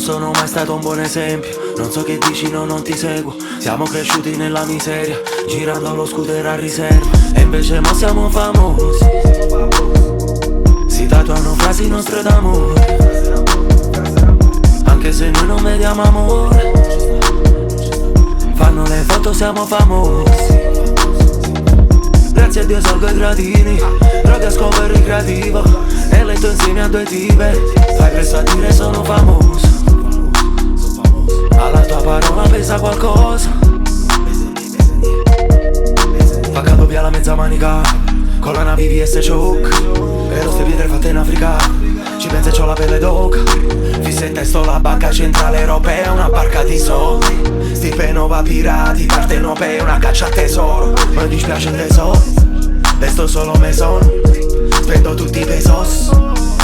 sono mai stato un buon esempio. Non so che dici, no, non ti seguo. Siamo cresciuti nella miseria, girando lo scooter a riserva. E invece mo siamo famosi. Si tatuano frasi nostre d'amore, anche se noi non vediamo amore. Fanno le foto, siamo famosi. Grazie a Dio salgo ai gradini, droga scopo e ricreativo, e letto insieme a due tipe. Fai presto a dire sono famoso, alla tua parola pesa qualcosa. Fa caldo via la mezza manica, con la nave VS Choke, però ste pietre fatte in Africa, ci pensa e c'ho la pelle d'oca. Fissa in testo la banca centrale europea, una barca di soldi. Stipeno va pirati, partenopee, una caccia a tesoro. Mi dispiace tesoro, resto solo me son. Spendo tutti i pesos,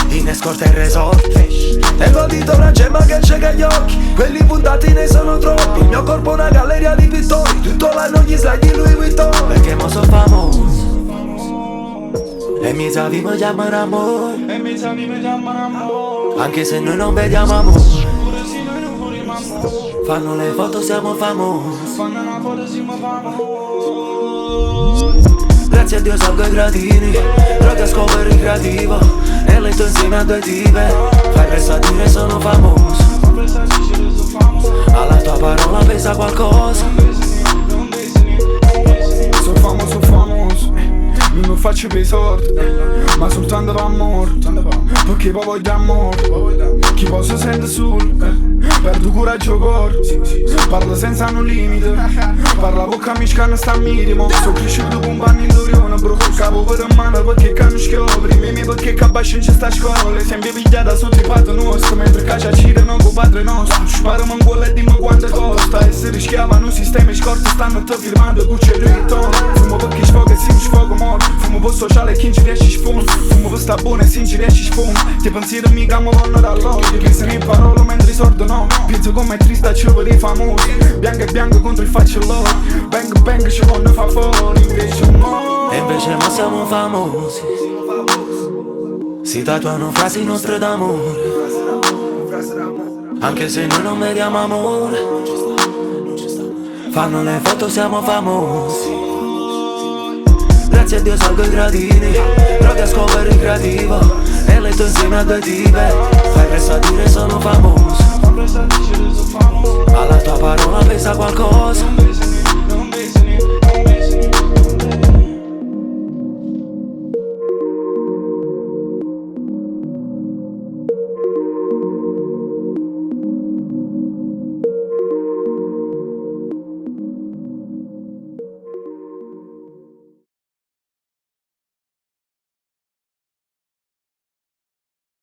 in escorta e resort. Tengo dito una gemma che cieca gli occhi, quelli puntati ne sono troppi. Il mio corpo una galleria di pittori, tutto l'anno gli slide di Louis Vuitton. Perché mo sono famoso e mi savi mi chiamano amore, anche se noi non vediamo amore. Fanno le foto, siamo famosi. Grazie a Dio salgo ai gradini, droga scopo e ricreativo, e letto insieme a due tipe. Fai presto a dire sono famoso, alla tua parola pesa qualcosa. Sono famoso, non faccio per i soldi, ma soltanto per amore. Perché poi voglio amore, chi posso sente sul perdo coraggio cor, parlo senza un limite, parla con amici che non sta a minimo. Sono cresciuto con panni in dorione, bro, capo per mano perché non schiopri. Mimi perché cabasci in sta scuola, sempre pigliata sotto i patto nostro, mentre caccia cirano con padre nostro. Sparo mangola e dimmi quanto costa, essere schiava, i sistemi scorti stanno te firmando con c'è lui tono. Fumo perché sfogo e si mi sfogo morto, fumo per sociale e chi ci riesce sfondo, fumo per sta buona e si ci riesce sfondo. Ti pensieri mica mi vanno dall'odio, che se ne parolo mentre sordo no. Penso come è triste a ciò dei famosi, bianco e bianco contro il faccellone. Bang bang ci vanno fa fuori, invece no. E invece mo siamo famosi, si tatuano frasi nostre d'amore, anche se noi non vediamo amore. Fanno le foto, siamo famosi. Grazie a Dio salgo ai gradini, droga scopo e ricreativo, e letto insieme a due tipe. Fai presto a dire sono famoso, alla tua parola pesa qualcosa.